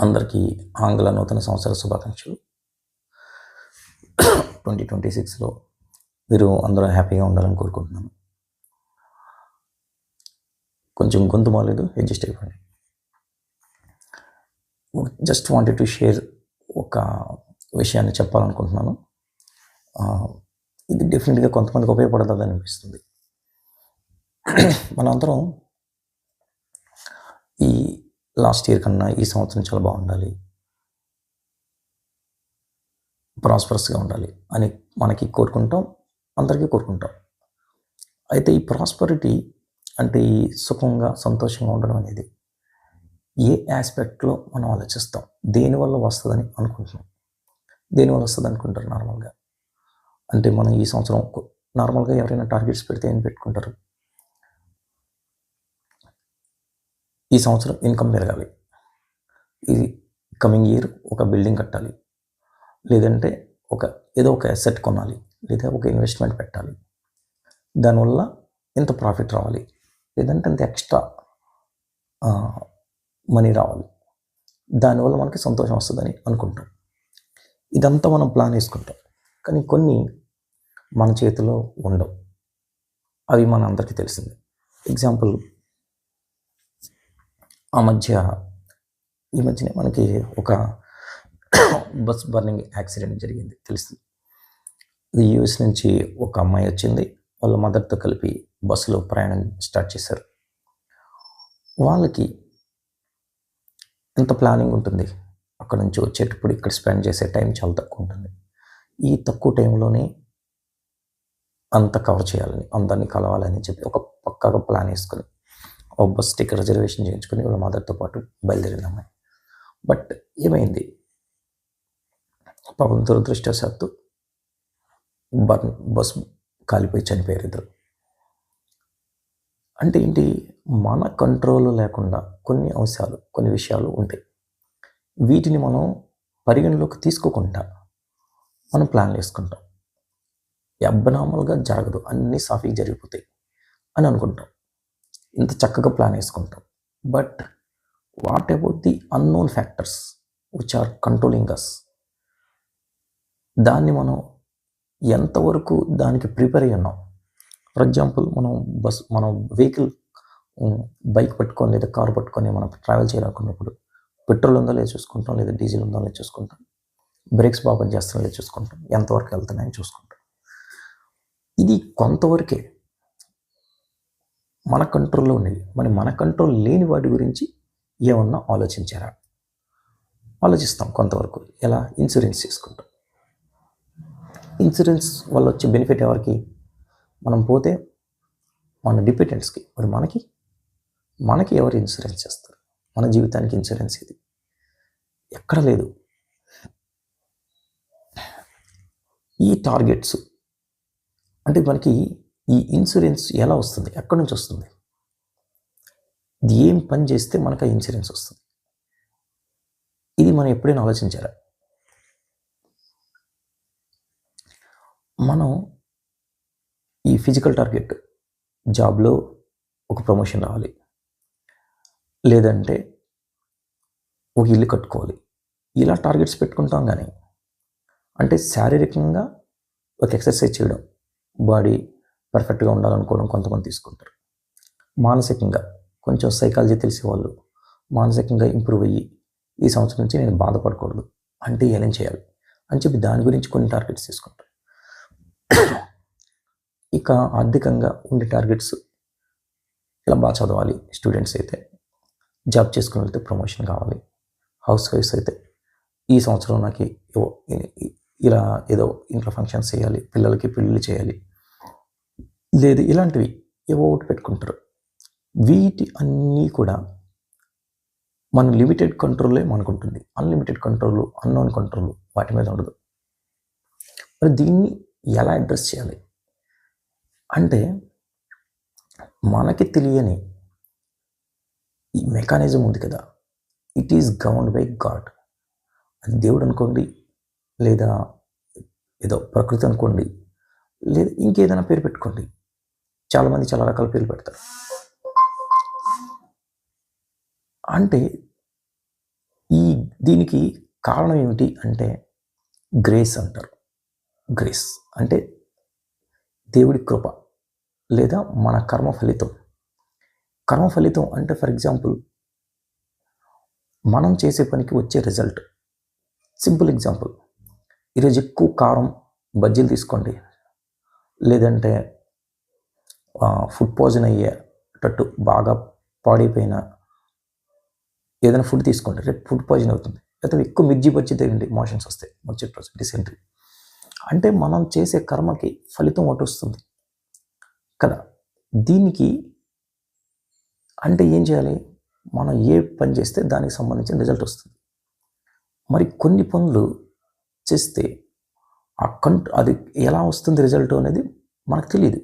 అందరికీ ఆంగ్ల నూతన సంవత్సర శుభాకాంక్షలు. 2026లో మీరు అందరూ హ్యాపీగా ఉండాలని కోరుకుంటున్నాను. కొంచెం గొంతు బాలేదు, అడ్జస్ట్ అయిపోండి. జస్ట్ వాంటెడ్ టు షేర్ ఒక విషయాన్ని చెప్పాలనుకుంటున్నాను. ఇది డెఫినెట్గా కొంతమందికి ఉపయోగపడుతుంది అనిపిస్తుంది. మనందరం ఈ లాస్ట్ ఇయర్ కన్నా ఈ సంవత్సరం చాలా బాగుండాలి, ప్రాస్పరస్గా ఉండాలి అని మనకి కోరుకుంటాం, అందరికీ కోరుకుంటాం. అయితే ఈ ప్రాస్పరిటీ అంటే ఈ సుఖంగా సంతోషంగా ఉండడం అనేది ఏ ఆస్పెక్ట్లో మనం ఆలోచిస్తాం, దేనివల్ల వస్తుందని అనుకుంటున్నాం, దేనివల్ల వస్తుంది అనుకుంటారు నార్మల్గా. అంటే మనం ఈ సంవత్సరం నార్మల్గా ఎవరైనా టార్గెట్స్ పెడితే ఏం పెట్టుకుంటారు? ఈ సంవత్సరం ఇన్కమ్ పెరగాలి, ఈ కమింగ్ ఇయర్ ఒక బిల్డింగ్ కట్టాలి, లేదంటే ఏదో ఒక అసెట్ కొనాలి, లేదా ఒక ఇన్వెస్ట్మెంట్ పెట్టాలి, దానివల్ల ఇంత ప్రాఫిట్ రావాలి, లేదంటే ఇంత ఎక్స్ట్రా మనీ రావాలి, దానివల్ల మనకి సంతోషం వస్తుందని అనుకుంటాం. ఇదంతా మనం ప్లాన్ వేసుకుంటాం. కానీ కొన్ని మన చేతిలో ఉండవు, అవి మన అందరికీ తెలిసిందే. ఎగ్జాంపుల్, ఈ మధ్యనే మనకి ఒక బస్ బర్నింగ్ యాక్సిడెంట్ జరిగింది, తెలుస్తుంది. ఇది యూఎస్ నుంచి ఒక అమ్మాయి వచ్చింది, వాళ్ళ మదర్తో కలిపి బస్సులో ప్రయాణం స్టార్ట్ చేశారు. వాళ్ళకి ఎంత ప్లానింగ్ ఉంటుంది, అక్కడ నుంచి వచ్చేటప్పుడు ఇక్కడ స్పెండ్ చేసే టైం చాలా తక్కువ ఉంటుంది. ఈ తక్కువ టైంలోనే అంత కవర్ చేయాలని, అందరినీ కలవాలని చెప్పి ఒక పక్కాగా ప్లాన్ వేసుకొని ఒక బస్ టికెట్ రిజర్వేషన్ చేయించుకొని వాళ్ళ మదర్తో పాటు బయలుదేరింది అమ్మాయి. బట్ ఏమైంది, పాపం దురదృష్టవశాత్తు బస్ కాలిపోయి చనిపోయారు ఇద్దరు. అంటే ఏంటి, మన కంట్రోల్ లేకుండా కొన్ని అంశాలు, కొన్ని విషయాలు ఉంటాయి. వీటిని మనం పరిగణలోకి తీసుకోకుండా మనం ప్లాన్లు వేసుకుంటాం. అబ్నార్మల్గా జరగదు, అన్నీ సాఫీగా జరిగిపోతాయి అని అనుకుంటాం, ఇంత చక్కగా ప్లాన్ వేసుకుంటాం. But what about the unknown factors which are controlling us? దాన్ని మనం ఎంతవరకు దానికి ప్రిపేర్ అయ్యి ఉన్నాం? ఫర్ ఎగ్జాంపుల్, మనం వెహికల్, బైక్ పట్టుకొని లేదా కారు పట్టుకొని మనం ట్రావెల్ చేయాలనుకున్నప్పుడు పెట్రోల్ ఉందో లేదో చూసుకుంటాం, లేదా డీజిల్ ఉందో లేదో చూసుకుంటాం, బ్రేక్స్ బాగా పనిచేస్తున్నా లేదో చూసుకుంటాం, ఎంతవరకు వెళ్తున్నాయని చూసుకుంటాం. ఇది కొంతవరకే మన కంట్రోల్లో ఉండేవి. మరి మన కంట్రోల్ లేని వాటి గురించి ఏమన్నా ఆలోచించారా? ఆలోచిస్తాం కొంతవరకు. ఎలా? ఇన్సూరెన్స్ చేసుకుంటాం. ఇన్సూరెన్స్ వల్ల వచ్చే బెనిఫిట్ ఎవరికి? మనం పోతే మన డిపెండెంట్స్కి. మరి మనకి ఎవరు ఇన్సూరెన్స్ చేస్తారు? మన జీవితానికి ఇన్సూరెన్స్ ఇది ఎక్కడ లేదు. ఈ టార్గెట్స్ అంటే మనకి ఈ ఇన్సూరెన్స్ ఎలా వస్తుంది, ఎక్కడి నుంచి వస్తుంది, ఇది ఏం పని చేస్తే మనకు ఆ ఇన్సూరెన్స్ వస్తుంది? ఇది మనం ఎప్పుడైనా ఆలోచించారా? మనం ఈ ఫిజికల్ టార్గెట్, జాబ్లో ఒక ప్రమోషన్ రావాలి, లేదంటే ఒక ఇల్లు కట్టుకోవాలి, ఇలా టార్గెట్స్ పెట్టుకుంటాం. కానీ అంటే శారీరకంగా ఒక ఎక్సర్సైజ్ చేయడం, బాడీ పర్ఫెక్ట్గా ఉండాలనుకోవడం కొంతమంది తీసుకుంటారు. మానసికంగా కొంచెం సైకాలజీ తెలిసే వాళ్ళు మానసికంగా ఇంప్రూవ్ అయ్యి ఈ సంవత్సరం నుంచి నేను బాధపడకూడదు అంటే ఏం చేయాలి అని చెప్పి దాని గురించి కొన్ని టార్గెట్స్ తీసుకుంటారు. ఇక ఆర్థికంగా ఉండే టార్గెట్స్, ఇలా బాగా చదవాలి స్టూడెంట్స్ అయితే, జాబ్ చేసుకుని వెళ్తే ప్రమోషన్ కావాలి, హౌస్ వైఫ్స్ అయితే ఈ సంవత్సరం నాకు ఇలా ఏదో ఇంట్లో ఫంక్షన్స్ చేయాలి, పిల్లలకి పెళ్ళిళ్ళు చేయాలి, లేదు ఇలాంటివి ఏవో ఒకటి పెట్టుకుంటారు. వీటి అన్నీ కూడా మన లిమిటెడ్ కంట్రోలే మనకుంటుంది. అన్లిమిటెడ్ కంట్రోల్, అన్నోన్ కంట్రోల్ వాటి మీద ఉండదు. మరి దీన్ని ఎలా అడ్రస్ చేయాలి అంటే, మనకి తెలియని ఈ మెకానిజం ఉంది కదా, it is governed by God. అది దేవుడు అనుకోండి, లేదా ఏదో ప్రకృతి అనుకోండి, లేదా ఇంకేదైనా పేరు పెట్టుకోండి. చాలామంది చాలా రకాల పేర్లు పెడతారు. అంటే ఈ దీనికి కారణం ఏమిటి అంటే గ్రేస్ అంటారు. గ్రేస్ అంటే దేవుడి కృప లేదా మన కర్మ ఫలితం. కర్మ ఫలితం అంటే ఫర్ ఎగ్జాంపుల్ మనం చేసే పనికి వచ్చే రిజల్ట్. సింపుల్ ఎగ్జాంపుల్, ఈరోజు ఎక్కువ కారం బజ్జీలు తీసుకోండి, లేదంటే ఫుడ్ పాయిజన్ అయ్యేటట్టు బాగా పాడైపోయిన ఏదైనా ఫుడ్ తీసుకోండి, రేపు ఫుడ్ పాయిజన్ అవుతుంది. లేకపోతే ఎక్కువ మిర్చి బజ్జీ తినండి, మోషన్స్ వస్తాయి, మర్చిట్ రోజు డిసెంట్రీ. అంటే మనం చేసే కర్మకి ఫలితం ఒకటి వస్తుంది కదా. దీనికి అంటే ఏం చేయాలి, మనం ఏ పని చేస్తే దానికి సంబంధించిన రిజల్ట్ వస్తుంది. మరి కొన్ని పనులు చేస్తే అది ఎలా వస్తుంది రిజల్ట్ అనేది మనకు తెలియదు.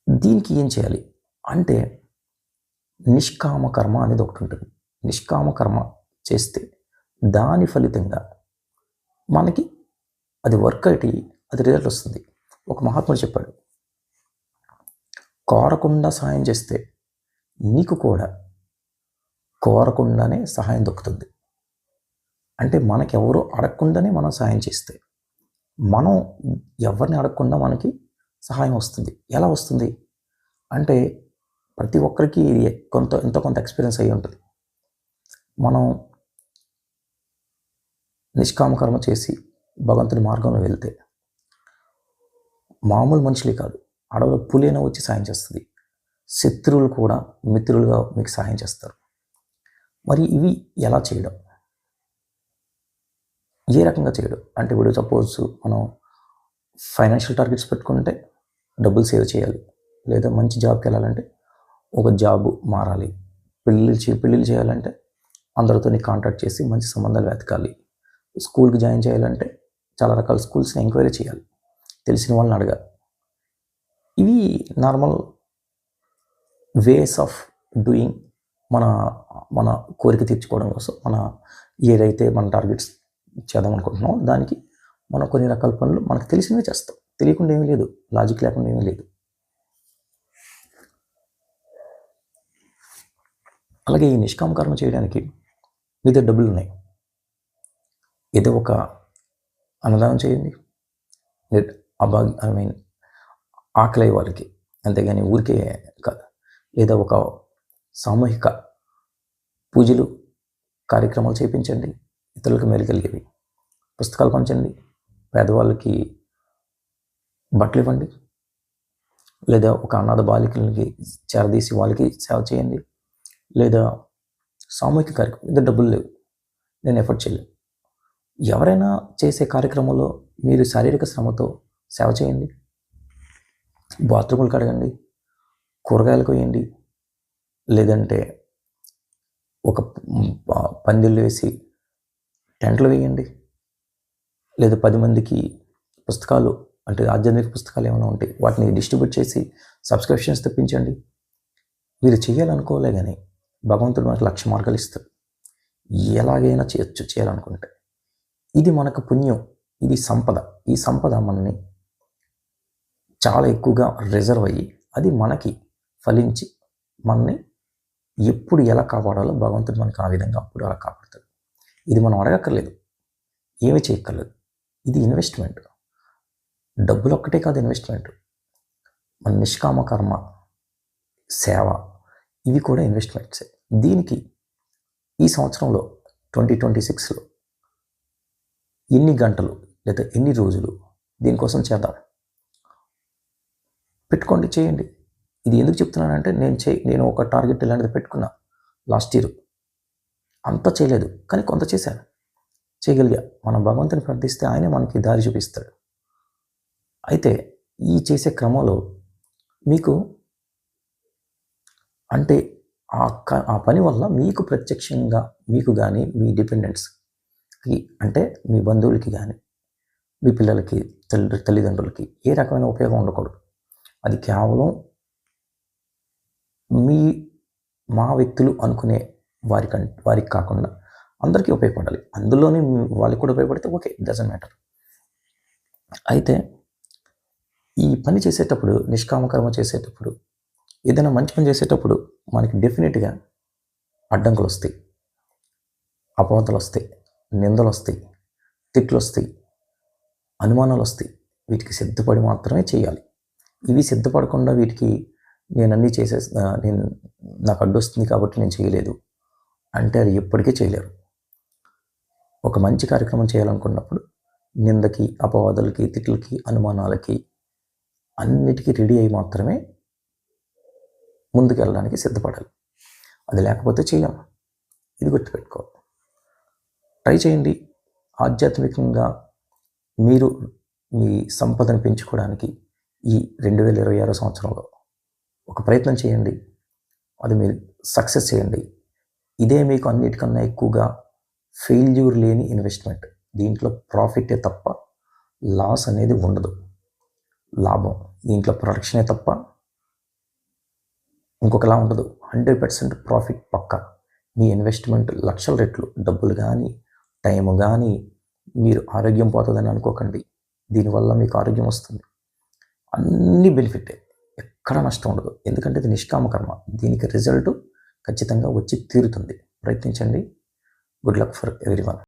దీనికి ఏం చేయాలి అంటే నిష్కామ కర్మ అనేది ఒకటి ఉంటుంది. నిష్కామ కర్మ చేస్తే దాని ఫలితంగా మనకి అది వర్క్ అయ్యి అది రిజల్ట్ వస్తుంది. ఒక మహాత్ముడు చెప్పాడు, కోరకుండా సహాయం చేస్తే నీకు కూడా కోరకుండానే సహాయం దొక్కుతుంది. అంటే మనకెవరో అడగకుండానే మనం సహాయం చేస్తే, మనం ఎవరిని అడగకుండా మనకి సహాయం వస్తుంది. ఎలా వస్తుంది అంటే ప్రతి ఒక్కరికి ఎంతో కొంత ఎక్స్పీరియన్స్ అయ్యి ఉంటుంది. మనం నిష్కామకర్మ చేసి భగవంతుని మార్గంలో వెళ్తే మామూలు మనుషులే కాదు, అడవుల పులిన వచ్చి సాయం చేస్తుంది. శత్రువులు కూడా మిత్రులుగా మీకు సహాయం చేస్తారు. మరి ఇవి ఎలా చేయడం, ఏ రకంగా చేయడం అంటే ఇప్పుడు సపోజ్ మనం ఫైనాన్షియల్ టార్గెట్స్ పెట్టుకుంటే డబ్బులు సేవ్ చేయాలి, లేదా మంచి జాబ్కి వెళ్ళాలంటే ఒక జాబ్ మారాలి, పెళ్ళిళ్ళు చేయాలంటే అందరితో కాంటాక్ట్ చేసి మంచి సంబంధాలు వెతకాలి, స్కూల్కి జాయిన్ చేయాలంటే చాలా రకాల స్కూల్స్ని ఎంక్వైరీ చేయాలి, తెలిసిన వాళ్ళని అడగాలి. ఇవి నార్మల్ వేస్ ఆఫ్ డూయింగ్. మన కోరిక తీర్చుకోవడం కోసం ఏదైతే మన టార్గెట్స్ చేద్దాం అనుకుంటున్నామో దానికి మనం కొన్ని రకాల పనులు మనకు తెలిసినవి చేస్తాం. తెలియకుండా ఏమీ లేదు, లాజిక్ లేకుండా ఏమీ లేదు. అలాగే ఈ నిష్కామకర్మ చేయడానికి మీ దగ్గర డబ్బులు ఉన్నాయి, ఏదో ఒక అన్నదానం చేయండి, ఆకలి వాళ్ళకి, అంతేగాని ఊరికే కాదు. లేదా ఒక సామూహిక పూజలు కార్యక్రమాలు చేయించండి, ఇతరులకు మేలు కలిగేవి. పుస్తకాలు పంచండి, పేదవాళ్ళకి బట్టలు ఇవ్వండి, లేదా ఒక అనాథ బాలికలకి చేరదీసి వాళ్ళకి సేవ చేయండి, లేదా సామూహిక కార్యక్రమం. ఇద్దరు డబ్బులు లేవు, నేను ఎఫర్ట్ చేయలేను. ఎవరైనా చేసే కార్యక్రమంలో మీరు శారీరక శ్రమతో సేవ చేయండి, బాత్రూములు కడగండి, కూరగాయలు కొయ్యండి, లేదంటే ఒక పందిళ్ళు వేసి టెంట్లు వేయండి, లేదా 10 మందికి పుస్తకాలు అంటే ఆధ్యాత్మిక పుస్తకాలు ఏమైనా ఉంటాయి వాటిని డిస్ట్రిబ్యూట్ చేసి సబ్స్క్రిప్షన్స్ తెప్పించండి. మీరు చేయాలనుకోలే కానీ భగవంతుడు మనకు 1,00,000 మార్గాలు ఇస్తాడు, ఎలాగైనా చేయొచ్చు చేయాలనుకుంటే. ఇది మనకు పుణ్యం, ఇది సంపద. ఈ సంపద మనని చాలా ఎక్కువగా రిజర్వ్ అయ్యి అది మనకి ఫలించి మనని ఎప్పుడు ఎలా కాపాడాలో భగవంతుడు మనకి ఆ విధంగా అప్పుడు అలా కాపాడుతాడు. ఇది మనం అడగక్కర్లేదు, ఏమీ చేయక్కర్లేదు. ఇది ఇన్వెస్ట్మెంట్. డబ్బులు ఒక్కటే కాదు ఇన్వెస్ట్మెంట్, మన నిష్కామ కర్మ, సేవ, ఇవి కూడా ఇన్వెస్ట్మెంట్సే. దీనికి ఈ సంవత్సరంలో 2026లో ఎన్ని గంటలు లేదా ఎన్ని రోజులు దీనికోసం చేద్దాం, పెట్టుకోండి, చేయండి. ఇది ఎందుకు చెప్తున్నానంటే నేను ఒక టార్గెట్ ఇలాంటిది పెట్టుకున్నా లాస్ట్ ఇయర్. అంతా చేయలేదు కానీ కొంత చేశాను, చేయగలిగా. మనం భగవంతుని ప్రార్థిస్తే ఆయనే మనకి దారి చూపిస్తాడు. అయితే ఈ చేసే క్రమంలో మీకు అంటే ఆ పని వల్ల మీకు ప్రత్యక్షంగా మీకు కానీ మీ డిపెండెంట్స్కి అంటే మీ బంధువులకి కానీ మీ పిల్లలకి తల్లిదండ్రులకి ఏ రకమైన ఉపయోగం ఉండకూడదు. అది కేవలం మా వ్యక్తులు అనుకునే వారికి కాకుండా అందరికీ ఉపయోగపడాలి. అందులోనే వాళ్ళకి కూడా ఉపయోగపడితే ఓకే, డజంట్ మ్యాటర్. అయితే ఈ పని చేసేటప్పుడు, నిష్కామకర్మ చేసేటప్పుడు, ఏదైనా మంచి పని చేసేటప్పుడు మనకి డెఫినెట్గా అడ్డంకులు వస్తాయి. అపవాదాలు వస్తాయి, నిందలు వస్తాయి, తిట్లు వస్తాయి, అనుమానాలు వస్తాయి. వీటికి సిద్ధపడి మాత్రమే చేయాలి. ఇవి సిద్ధపడకుండా వీటికి నేను అన్నీ నేను నాకు అడ్డొస్తుంది కాబట్టి నేను చేయలేదు అంటే అది ఎప్పటికీ చేయలేరు. ఒక మంచి కార్యక్రమం చేయాలనుకున్నప్పుడు నిందకి, అపవాదాలకి, తిట్లకి, అనుమానాలకి అన్నిటికీ రెడీ అయి మాత్రమే ముందుకు వెళ్ళడానికి సిద్ధపడాలి. అది లేకపోతే చేయలేము. ఇది గుర్తుపెట్టుకోవాలి. ట్రై చేయండి. ఆధ్యాత్మికంగా మీరు మీ సంపదను పెంచుకోవడానికి ఈ 2026 సంవత్సరంలో ఒక ప్రయత్నం చేయండి. అది మీరు సక్సెస్ చేయండి. ఇదే మీకు అన్నిటికన్నా ఎక్కువగా ఫెయిల్యూర్ లేని ఇన్వెస్ట్మెంట్. దీంట్లో ప్రాఫిటే తప్ప లాస్ అనేది ఉండదు. లాభం దీంట్లో ప్రొడక్షనే తప్ప ఇంకొకలా ఉండదు. 100% ప్రాఫిట్ పక్కా. మీ ఇన్వెస్ట్మెంట్ లక్షల రెట్లు. డబ్బులు కానీ, టైం కానీ, మీరు ఆరోగ్యం పోతుందని అనుకోకండి. దీనివల్ల మీకు ఆరోగ్యం వస్తుంది. అన్ని బెనిఫిటే, ఎక్కడ నష్టం ఉండదు. ఎందుకంటే ఇది నిష్కామ కర్మ. దీనికి రిజల్ట్ ఖచ్చితంగా వచ్చి తీరుతుంది. ప్రయత్నించండి. Good luck for everyone.